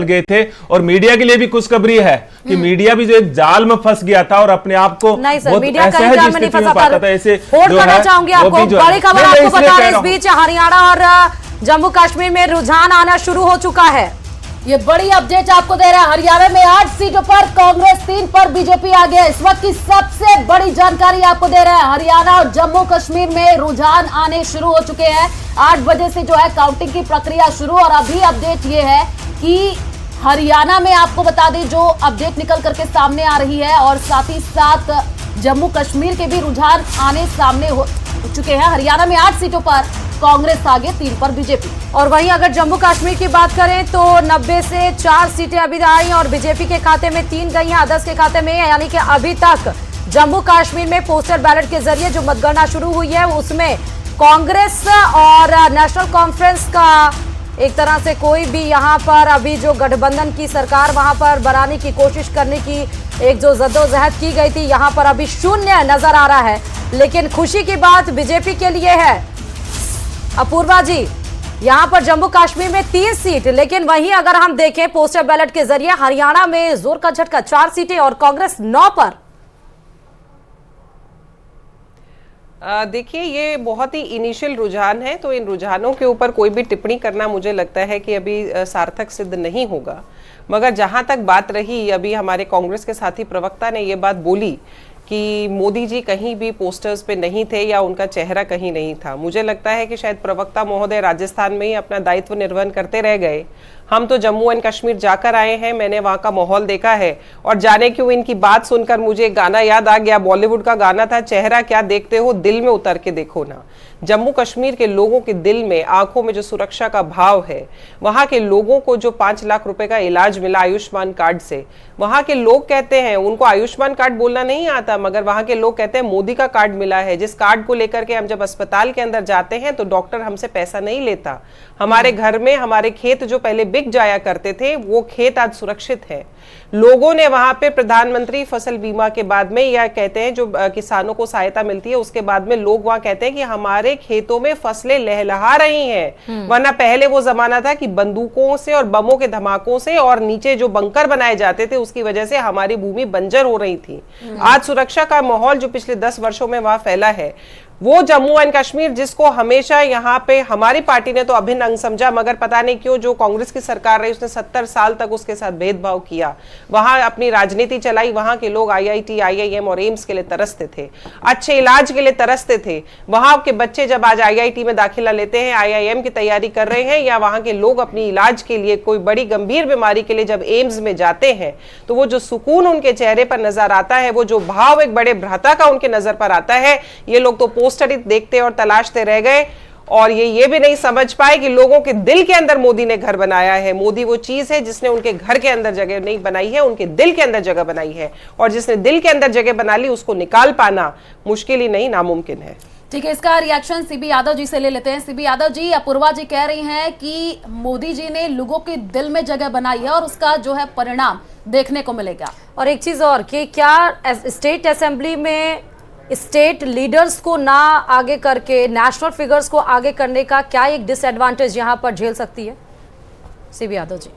गए थे। और मीडिया के लिए भी खुशखबरी है कि मीडिया भी जो एक जाल में फंस गया था और अपने आप को नहीं सर, मीडिया कहीं जाल में नहीं फंसा था। ऐसे करना चाहूंगी आपको बड़ी खबर आपको बता रहे, इस बीच हरियाणा और जम्मू कश्मीर में रुझान आना शुरू हो चुका है। ये बड़ी अपडेट आपको दे रहा है। हरियाणा में 8 सीटों पर कांग्रेस, 3 पर बीजेपी आ गया। इस वक्त की सबसे बड़ी जानकारी आपको दे रहे हैं। हरियाणा और जम्मू कश्मीर में रुझान आने शुरू हो चुके हैं। 8 बजे से जो है काउंटिंग की प्रक्रिया शुरू, और अभी अपडेट ये है कि हरियाणा में आपको बता दें जो अपडेट निकल करके सामने आ रही है, और साथ ही साथ जम्मू कश्मीर के भी रुझान आने सामने हो चुके हैं। हरियाणा में 8 सीटों पर कांग्रेस आगे, 3 पर बीजेपी। और वहीं अगर जम्मू कश्मीर की बात करें तो 90 से 4 सीटें अभी आई और बीजेपी के खाते में 3 गई हैं, अदर्स के खाते में, यानी कि अभी तक जम्मू कश्मीर में पोस्टल बैलेट के जरिए जो मतगणना शुरू हुई है उसमें कांग्रेस और नेशनल कॉन्फ्रेंस का एक तरह से कोई भी यहाँ पर अभी जो गठबंधन की सरकार वहां पर बनाने की कोशिश करने की एक जो जद्दोजहद की गई थी, यहाँ पर अभी शून्य नजर आ रहा है। लेकिन खुशी की बात बीजेपी के लिए है अपूर्वा जी, यहाँ पर जम्मू कश्मीर में 3 सीट, लेकिन वहीं अगर हम देखें पोस्टल बैलेट के जरिए हरियाणा में जोर का झटका 4 सीटें और कांग्रेस 9 पर। देखिए ये बहुत ही इनिशियल रुझान है, तो इन रुझानों के ऊपर कोई भी टिप्पणी करना मुझे लगता है कि अभी सार्थक सिद्ध नहीं होगा। मगर जहां तक बात रही, अभी हमारे कांग्रेस के साथी प्रवक्ता ने ये बात बोली कि मोदी जी कहीं भी पोस्टर्स पे नहीं थे या उनका चेहरा कहीं नहीं था। मुझे लगता है कि शायद प्रवक्ता महोदय राजस्थान में ही अपना दायित्व निर्वहन करते रह गए। हम तो जम्मू एंड कश्मीर जाकर आए हैं, मैंने वहाँ का माहौल देखा है, और जाने क्यों इनकी बात सुनकर मुझे एक गाना याद आ गया, बॉलीवुड का गाना था, चेहरा क्या देखते हो दिल में उतर के देखो ना। जम्मू कश्मीर के लोगों के दिल में, आंखों में जो सुरक्षा का भाव है, वहाँ के लोगों को जो 5 लाख रुपए का इलाज मिला आयुष्मान कार्ड से, वहाँ के लोग कहते हैं, उनको आयुष्मान कार्ड बोलना नहीं आता, मगर वहाँ के लोग कहते हैं मोदी का कार्ड मिला है, जिस कार्ड को लेकर के हम जब अस्पताल के अंदर जाते हैं तो डॉक्टर हमसे पैसा नहीं लेता। हमारे घर में हमारे खेत जो पहले बिक जाया करते थे, वो खेत आज सुरक्षित है। लोगों ने वहां पे प्रधानमंत्री फसल बीमा के बाद में, या कहते हैं जो किसानों को सहायता मिलती है उसके बाद में, लोग वहां कहते हैं कि हमारे खेतों में फसलें लहलहा रही हैं। वरना पहले वो जमाना था कि बंदूकों से और बमों के धमाकों से और नीचे जो बंकर बनाए जाते थे उसकी वजह से हमारी भूमि बंजर हो रही थी। आज सुरक्षा का माहौल जो पिछले 10 वर्षों में वहां फैला है, वो जम्मू एंड कश्मीर, जिसको हमेशा यहाँ पे हमारी पार्टी ने तो अभिन्न अंग समझा, मगर पता नहीं क्यों जो कांग्रेस की सरकार रही उसने 70 साल तक उसके साथ भेदभाव किया, वहां अपनी राजनीति चलाई। वहां के लोग IIT, IIM और एम्स के लिए तरसते थे, अच्छे इलाज के लिए तरसते थे। वहां के बच्चे जब आज IIT में दाखिला लेते हैं, IIM की तैयारी कर रहे हैं, या वहां के लोग अपनी इलाज के लिए कोई बड़ी गंभीर बीमारी के लिए जब एम्स में जाते हैं, तो वो जो सुकून उनके चेहरे पर नजर आता है, वो जो भाव एक बड़े भ्राता का उनके नजर पर आता है, ये लोग तो पोस्टर देखते और तलाशते रह गए। और ये भी नहीं समझ पाए कि लोगों के दिल के अंदर मोदी ने घर बनाया है। मोदी वो चीज है जिसने उनके घर के अंदर जगह नहीं बनाई है, उनके दिल के अंदर जगह बनाई है, और जिसने दिल के अंदर जगह बना ली उसको निकाल पाना मुश्किल ही नहीं, नामुमकिन है। ठीक है, इसका रिएक्शन सीबी यादव जी से ले लेते हैं। सीबी यादव जी, अपूर्वा जी कह रही हैं कि मोदी जी ने लोगों के दिल में जगह बनाई है और उसका जो है परिणाम देखने को मिलेगा। और एक चीज और कि क्या स्टेट असेंबली में स्टेट लीडर्स को ना आगे करके नेशनल फिगर्स को आगे करने का क्या एक डिसएडवांटेज यहां पर झेल सकती है सीबी यादव जी?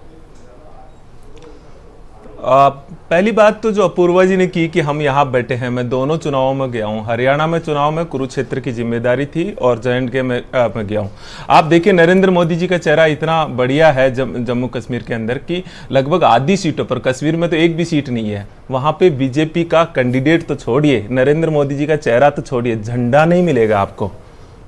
पहली बात तो जो अपूर्वा जी ने की कि हम यहाँ बैठे हैं, मैं दोनों चुनावों में गया हूँ। हरियाणा में चुनाव में कुरुक्षेत्र की जिम्मेदारी थी और J&K में गया हूँ। आप देखिए नरेंद्र मोदी जी का चेहरा इतना बढ़िया है जम्मू कश्मीर के अंदर कि लगभग आधी सीटों पर, कश्मीर में तो एक भी सीट नहीं है, वहां पे बीजेपी का कैंडिडेट तो छोड़िए, नरेंद्र मोदी जी का चेहरा तो छोड़िए, झंडा नहीं मिलेगा आपको।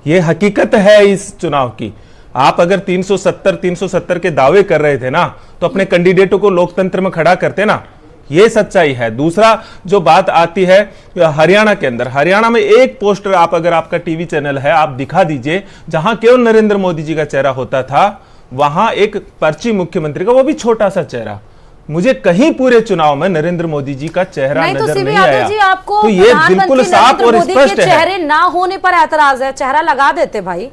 ये हकीकत है इस चुनाव की। आप अगर 370 के दावे कर रहे थे ना, तो अपने कैंडिडेटों को लोकतंत्र में खड़ा करते ना, ये सच्चाई है। दूसरा जो बात आती है हरियाणा के अंदर, हरियाणा में एक पोस्टर आप, अगर आपका टीवी चैनल है, आप दिखा दीजिए जहां केवल नरेंद्र मोदी जी का चेहरा होता था, वहां एक पर्ची मुख्यमंत्री का, वो भी छोटा सा चेहरा। मुझे कहीं पूरे चुनाव में नरेंद्र मोदी जी का चेहरा नजर नहीं आया। जी, आपको तो ये बिल्कुल साफ और स्पष्ट है। चेहरे ना होने पर एतराज है, चेहरा लगा देते भाई,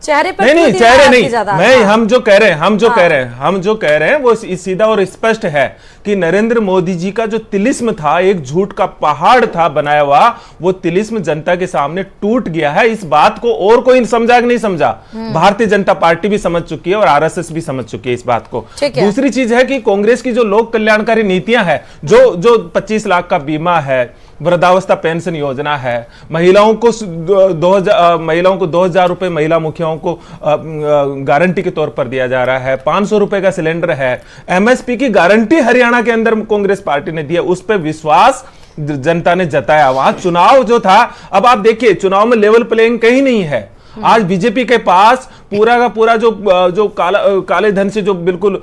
चेहरे पर नहीं क्यों नहीं, दिख रहा है चेहरे आपकी नहीं, ज्यादा? मैं हाँ। हम जो कह रहे हैं हम जो कह रहे हैं वो सीधा और स्पष्ट है कि नरेंद्र मोदी जी का जो तिलिस्म था, एक झूठ का पहाड़ था बनाया हुआ, वो तिलिस्म जनता के सामने टूट गया है। इस बात को और कोई समझा कि नहीं समझा, भारतीय जनता पार्टी भी समझ चुकी है और आरएसएस भी समझ चुकी है इस बात को। ठीक है। दूसरी चीज है कि कांग्रेस की जो लोक कल्याणकारी नीतियां हैं, जो 25 लाख का बीमा है, वृद्धावस्था पेंशन योजना है, महिलाओं को 2000 रुपए महिला मुखियाओं को गारंटी के तौर पर दिया जा रहा है, 500 रुपए का सिलेंडर है, एमएसपी की गारंटी हरियाणा के अंदर कांग्रेस पार्टी ने दी है, उस पर विश्वास जनता ने जताया। वहां चुनाव जो था, अब आप देखिए चुनाव में लेवल प्लेइंग कहीं नहीं है। आज बीजेपी के पास पूरा का पूरा जो काले धन से, जो बिल्कुल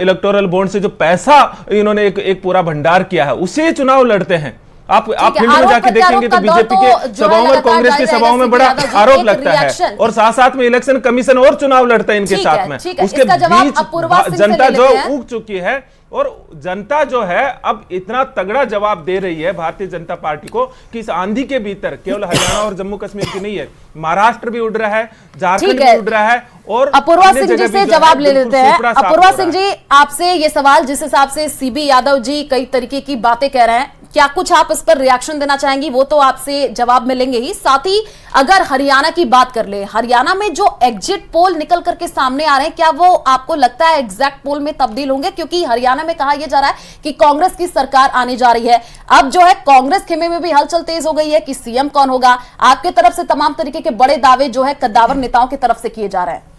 इलेक्टोरल बॉन्ड से जो पैसा इन्होंने एक पूरा भंडार किया है, उससे चुनाव लड़ते हैं। आप फील्ड में जाके देखेंगे तो बीजेपी के सभाओं में, कांग्रेस की सभाओं में बड़ा आरोप लगता है, और साथ साथ में इलेक्शन कमीशन और चुनाव लड़ता है इनके साथ में। उसके बीच जनता जो उग चुकी है, और जनता जो है अब इतना तगड़ा जवाब दे रही है भारतीय जनता पार्टी को कि इस आंधी के भीतर केवल हरियाणा और जम्मू कश्मीर की नहीं है, महाराष्ट्र भी उड़ रहा है, झारखंड भी उड़ रहा है, और अपूर्वा सिंह जी से जवाब ले लेते हैं। अपूर्वा सिंह जी, आपसे ये सवाल, जिस हिसाब से सीबी यादव जी कई तरीके की बातें कह रहे हैं, क्या कुछ आप इस पर रिएक्शन देना चाहेंगी? वो तो आपसे जवाब मिलेंगे ही, साथ ही अगर हरियाणा की बात कर ले, हरियाणा में जो एग्जिट पोल निकल करके सामने आ रहे हैं, क्या वो आपको लगता है एग्जैक्ट पोल में तब्दील होंगे? क्योंकि हरियाणा में कहा यह जा रहा है कि कांग्रेस की सरकार आने जा रही है। अब जो है कांग्रेस खेमे में भी हलचल तेज हो गई है कि सीएम कौन होगा। आपके तरफ से तमाम तरीके के बड़े दावे जो है कद्दावर नेताओं की तरफ से किए जा रहे हैं।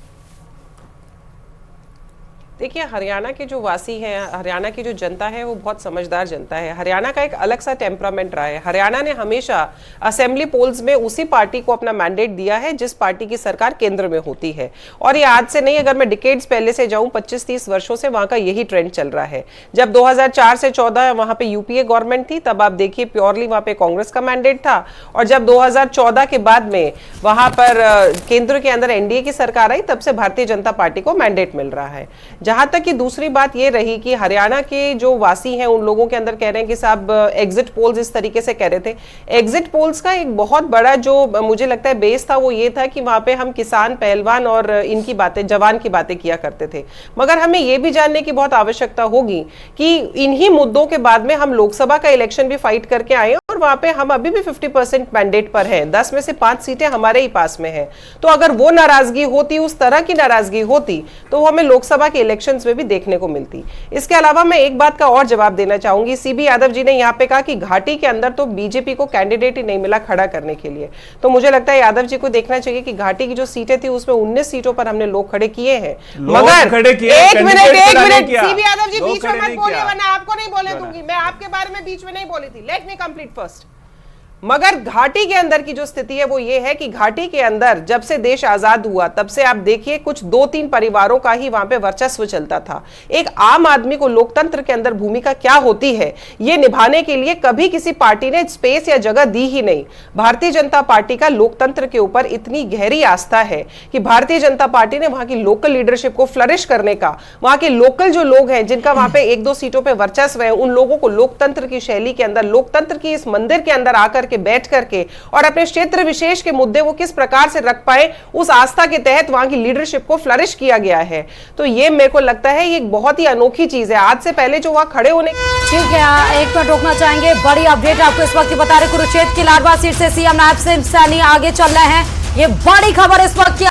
देखिए, हरियाणा के जो वासी हैं, हरियाणा की जो जनता है, वो बहुत समझदार जनता है। हरियाणा का एक अलग सा टेम्परामेंट रहा है। हरियाणा ने हमेशा असेंबली पोल्स में उसी पार्टी को अपना मैंडेट दिया है जिस पार्टी की सरकार केंद्र में होती है, और ये आज से नहीं, अगर मैं डिकेड्स पहले से जाऊं, 25-30 वर्षों से वहां का यही ट्रेंड चल रहा है। जब 2004 से 14 वहां पे यूपीए गवर्नमेंट थी, तब आप देखिए प्योरली वहां पे कांग्रेस का मैंडेट था, और जब 2014 के बाद में वहां पर केंद्र के अंदर एनडीए की सरकार आई, तब से भारतीय जनता पार्टी को मैंडेट मिल रहा है। जहां तक कि दूसरी बात यह रही कि हरियाणा के जो वासी हैं, उन लोगों के अंदर कह रहे हैं कि साहब एग्जिट पोल्स इस तरीके से कह रहे थे। एग्जिट पोल्स का एक बहुत बड़ा जो मुझे लगता है बेस था, वो ये था कि वहां पे हम किसान, पहलवान और इनकी बातें, जवान की बातें किया करते थे। मगर हमें यह भी जानने की बहुत आवश्यकता होगी कि इन्हीं मुद्दों के बाद में हम लोकसभा का इलेक्शन भी फाइट करके आए, और वहां पे हम अभी भी 50% मैंडेट पर हैं। 10 में से 5 सीटें हमारे ही पास में है। तो अगर वो नाराजगी होती, उस तरह की नाराजगी होती, तो वो हमें लोकसभा के इलेक्शंस में भी देखने को मिलती। इसके अलावा मैं एक बात का और जवाब देना चाहूंगी। सीबी यादव जी ने यहाँ पे कहा कि घाटी के अंदर तो बीजेपी को कैंडिडेट ही नहीं मिला खड़ा करने के लिए। तो मुझे लगता है यादव जी को देखना चाहिए कि घाटी की जो सीटें थी, उसमें 19 सीटों पर हमने लोग खड़े किए हैं। मगर एक मिनट सीबी यादव जी, बीच में मत बोलिए, वरना आपको नहीं बोले दूंगी। मैं आपके बारे में बीच में नहीं बोली थी। Let me complete first. मगर घाटी के अंदर की जो स्थिति है वो ये है कि घाटी के अंदर जब से देश आजाद हुआ, तब से आप देखिए कुछ 2-3 परिवारों का ही वहां पे वर्चस्व चलता था। एक आम आदमी को लोकतंत्र के अंदर भूमिका क्या होती है, ये निभाने के लिए कभी किसी पार्टी ने स्पेस या जगह दी ही नहीं। भारतीय जनता पार्टी का लोकतंत्र के ऊपर इतनी गहरी आस्था है कि भारतीय जनता पार्टी ने वहां की लोकल लीडरशिप को फ्लरिश करने का, वहां के लोकल जो लोग हैं जिनका वहां पे 1-2 सीटों पर वर्चस्व है, उन लोगों को लोकतंत्र की शैली के अंदर, लोकतंत्र की इस मंदिर के अंदर आकर बैठ करके और अपने क्षेत्र विशेष के मुद्दे वो किस प्रकार से रख पाए, उस आस्था के तहत वहां की लीडरशिप को फ्लरिश किया गया है। तो ये मेरे को लगता है ये एक बहुत ही अनोखी चीज है। आज से पहले जो वहां खड़े होने, ठीक है, एक मिनट रोकना चाहेंगे। बड़ी अपडेट आपको इस वक्त बता रहे, कुरुक्षेत्र की लाडवा सीट से सीएम नायब सिंह सैनी आगे चल रहे हैं। ये बड़ी खबर इस वक्त की